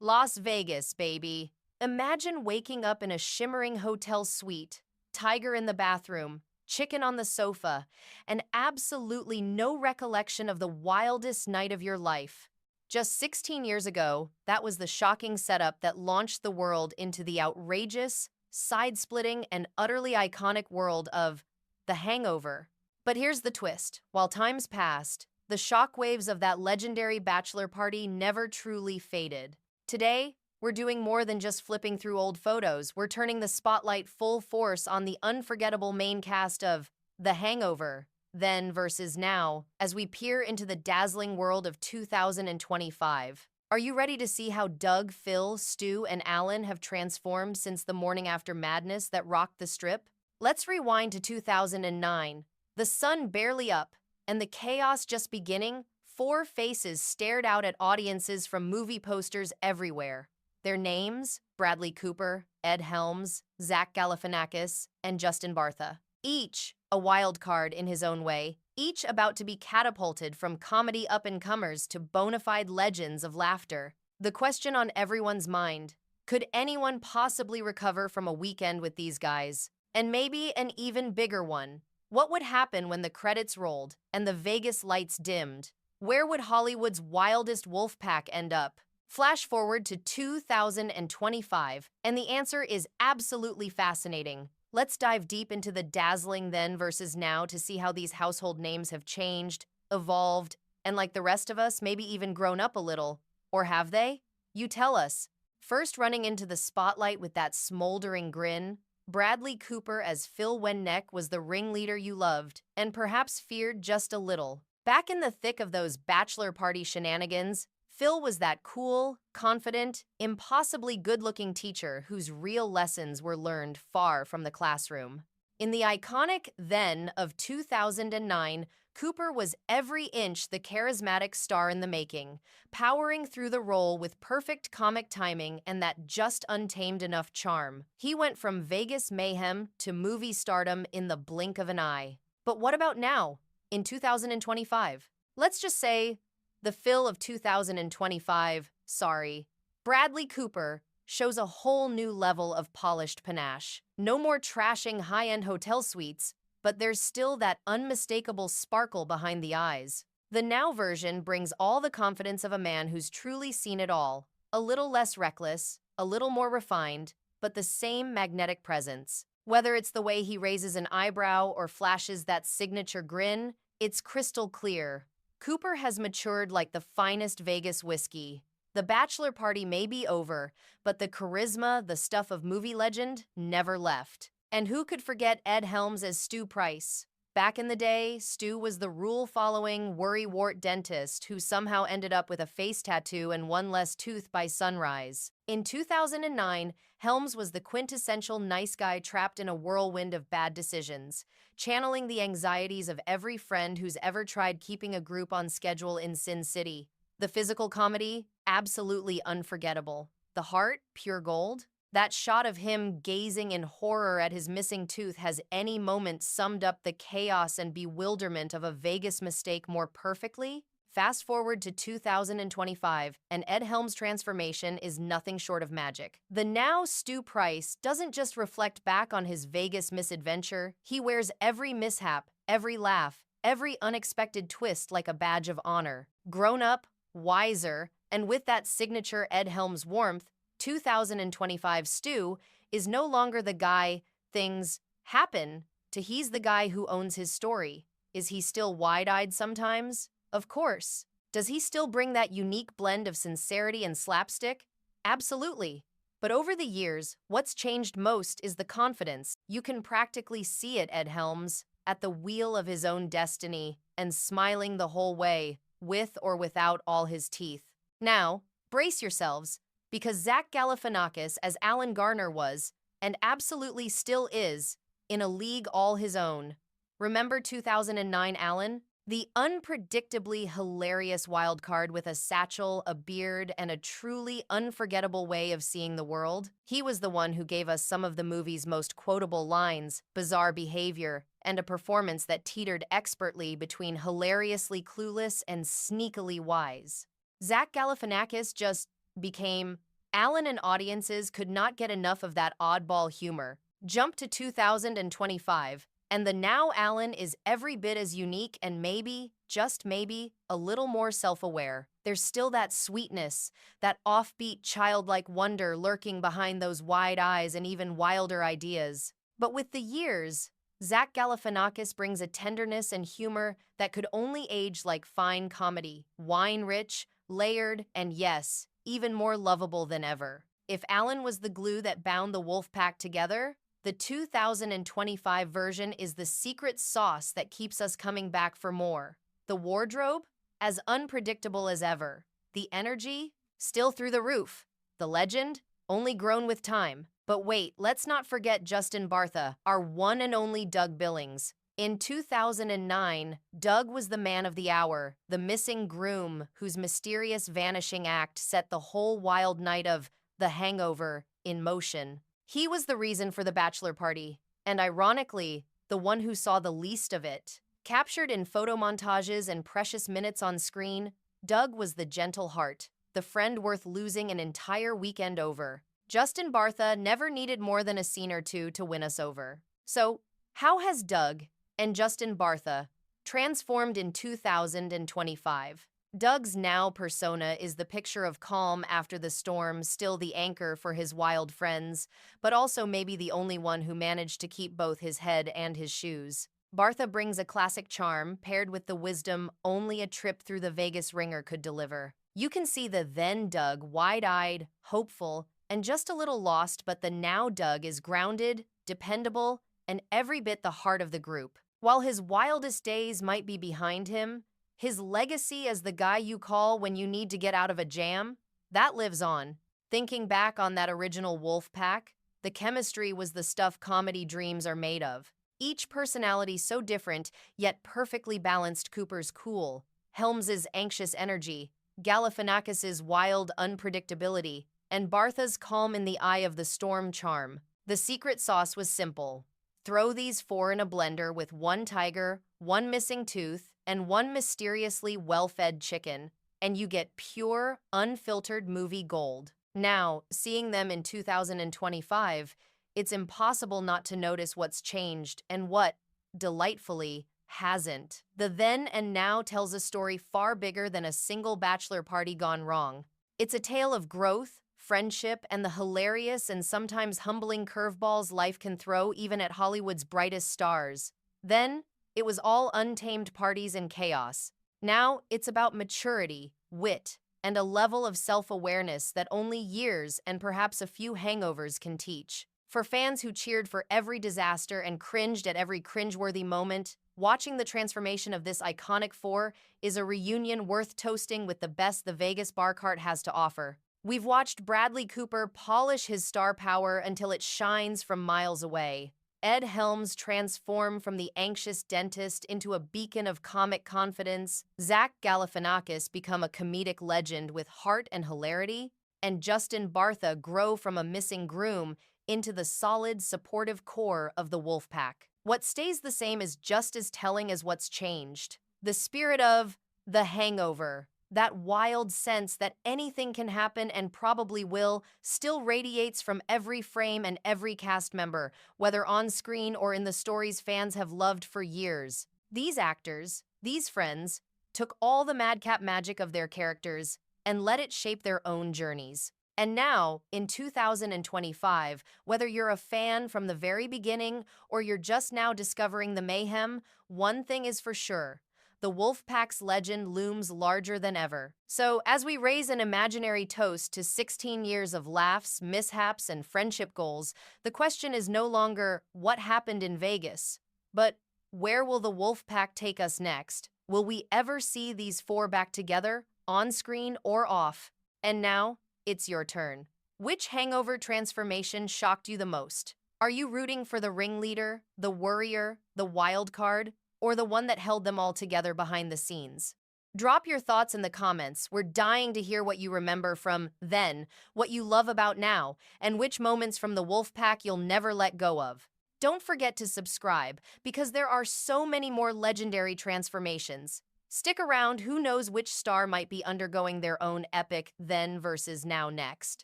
Las Vegas, baby. Imagine waking up in a shimmering hotel suite, tiger in the bathroom, chicken on the sofa, and absolutely no recollection of the wildest night of your life. Just 16 years ago, that was the shocking setup that launched the world into the outrageous, side-splitting, and utterly iconic world of The Hangover. But here's the twist. While time's passed, the shockwaves of that legendary bachelor party never truly faded. Today, we're doing more than just flipping through old photos. We're turning the spotlight full force on the unforgettable main cast of The Hangover, then versus now, as we peer into the dazzling world of 2025. Are you ready to see how Doug, Phil, Stu, and Alan have transformed since the morning after madness that rocked the strip? Let's rewind to 2009. The sun barely up, and the chaos just beginning. Four faces stared out at audiences from movie posters everywhere. Their names, Bradley Cooper, Ed Helms, Zach Galifianakis, and Justin Bartha. Each a wild card in his own way, each about to be catapulted from comedy up-and-comers to bona fide legends of laughter. The question on everyone's mind, could anyone possibly recover from a weekend with these guys? And maybe an even bigger one. What would happen when the credits rolled and the Vegas lights dimmed? Where would Hollywood's wildest wolf pack end up? Flash forward to 2025, and the answer is absolutely fascinating. Let's dive deep into the dazzling then versus now to see how these household names have changed, evolved, and like the rest of us, maybe even grown up a little. Or have they? You tell us. First running into the spotlight with that smoldering grin, Bradley Cooper as Phil Wenneck was the ringleader you loved, and perhaps feared just a little. Back in the thick of those bachelor party shenanigans, Phil was that cool, confident, impossibly good-looking teacher whose real lessons were learned far from the classroom. In the iconic then of 2009, Cooper was every inch the charismatic star in the making, powering through the role with perfect comic timing and that just untamed enough charm. He went from Vegas mayhem to movie stardom in the blink of an eye. But what about now, in 2025? Let's just say the Phil of 2025, Bradley Cooper, shows a whole new level of polished panache. No more trashing high-end hotel suites, but there's still that unmistakable sparkle behind the eyes. The now version brings all the confidence of a man who's truly seen it all, a little less reckless, a little more refined, but the same magnetic presence. Whether it's the way he raises an eyebrow or flashes that signature grin, it's crystal clear. Cooper has matured like the finest Vegas whiskey. The bachelor party may be over, but the charisma, the stuff of movie legend, never left. And who could forget Ed Helms as Stu Price? Back in the day, Stu was the rule-following, worrywart dentist who somehow ended up with a face tattoo and one less tooth by sunrise. In 2009, Helms was the quintessential nice guy trapped in a whirlwind of bad decisions, channeling the anxieties of every friend who's ever tried keeping a group on schedule in Sin City. The physical comedy, absolutely unforgettable. The heart, pure gold. That shot of him gazing in horror at his missing tooth has any moment summed up the chaos and bewilderment of a Vegas mistake more perfectly. Fast forward to 2025, and Ed Helms' transformation is nothing short of magic. The now Stu Price doesn't just reflect back on his Vegas misadventure, he wears every mishap, every laugh, every unexpected twist like a badge of honor. Grown up, wiser, and with that signature Ed Helms warmth, 2025 Stu is no longer the guy things happen to. He's the guy who owns his story. Is he still wide-eyed sometimes? Of course. Does he still bring that unique blend of sincerity and slapstick? Absolutely. But over the years, what's changed most is the confidence. You can practically see it, Ed Helms, at the wheel of his own destiny and smiling the whole way, with or without all his teeth. Now, brace yourselves, because Zach Galifianakis, as Alan Garner was, and absolutely still is, in a league all his own. Remember 2009 Alan? The unpredictably hilarious wild card with a satchel, a beard, and a truly unforgettable way of seeing the world? He was the one who gave us some of the movie's most quotable lines, bizarre behavior, and a performance that teetered expertly between hilariously clueless and sneakily wise. Zach Galifianakis just became Alan and audiences could not get enough of that oddball humor. Jump to 2025, and the now Alan is every bit as unique and maybe, just maybe, a little more self-aware. There's still that sweetness, that offbeat childlike wonder lurking behind those wide eyes and even wilder ideas. But with the years, Zach Galifianakis brings a tenderness and humor that could only age like fine comedy, wine-rich, layered, and yes, even more lovable than ever. If Alan was the glue that bound the wolf pack together, the 2025 version is the secret sauce that keeps us coming back for more. The wardrobe? As unpredictable as ever. The energy? Still through the roof. The legend? Only grown with time. But wait, let's not forget Justin Bartha, our one and only Doug Billings. In 2009, Doug was the man of the hour, the missing groom whose mysterious vanishing act set the whole wild night of The Hangover in motion. He was the reason for the bachelor party, and ironically, the one who saw the least of it. Captured in photo montages and precious minutes on screen, Doug was the gentle heart, the friend worth losing an entire weekend over. Justin Bartha never needed more than a scene or two to win us over. So, how has Doug and Justin Bartha transformed in 2025? Doug's now persona is the picture of calm after the storm, still the anchor for his wild friends, but also maybe the only one who managed to keep both his head and his shoes. Bartha brings a classic charm paired with the wisdom only a trip through the Vegas ringer could deliver. You can see the then Doug wide-eyed, hopeful, and just a little lost, but the now Doug is grounded, dependable, and every bit the heart of the group. While his wildest days might be behind him, his legacy as the guy you call when you need to get out of a jam, that lives on. Thinking back on that original wolf pack, the chemistry was the stuff comedy dreams are made of. Each personality so different, yet perfectly balanced. Cooper's cool, Helms's anxious energy, Galifianakis's wild unpredictability, and Bartha's calm in the eye of the storm charm. The secret sauce was simple. Throw these four in a blender with one tiger, one missing tooth, and one mysteriously well-fed chicken, and you get pure, unfiltered movie gold. Now, seeing them in 2025, it's impossible not to notice what's changed and what, delightfully, hasn't. The then and now tells a story far bigger than a single bachelor party gone wrong. It's a tale of growth, friendship, and the hilarious and sometimes humbling curveballs life can throw even at Hollywood's brightest stars. Then, it was all untamed parties and chaos. Now, it's about maturity, wit, and a level of self-awareness that only years and perhaps a few hangovers can teach. For fans who cheered for every disaster and cringed at every cringeworthy moment, watching the transformation of this iconic four is a reunion worth toasting with the best the Vegas bar cart has to offer. We've watched Bradley Cooper polish his star power until it shines from miles away. Ed Helms transform from the anxious dentist into a beacon of comic confidence, Zach Galifianakis become a comedic legend with heart and hilarity, and Justin Bartha grow from a missing groom into the solid, supportive core of the wolf pack. What stays the same is just as telling as what's changed. The spirit of The Hangover, that wild sense that anything can happen and probably will, still radiates from every frame and every cast member, whether on screen or in the stories fans have loved for years. These actors, these friends, took all the madcap magic of their characters and let it shape their own journeys. And now, in 2025, whether you're a fan from the very beginning or you're just now discovering the mayhem, one thing is for sure. The Wolfpack's legend looms larger than ever. So, as we raise an imaginary toast to 16 years of laughs, mishaps, and friendship goals, the question is no longer what happened in Vegas, but where will the Wolfpack take us next? Will we ever see these four back together, on screen or off? And now, it's your turn. Which hangover transformation shocked you the most? Are you rooting for the ringleader, the worrier, the wild card, or the one that held them all together behind the scenes? Drop your thoughts in the comments. We're dying to hear what you remember from then, what you love about now, and which moments from the Wolfpack you'll never let go of. Don't forget to subscribe, because there are so many more legendary transformations. Stick around, who knows which star might be undergoing their own epic then versus now next.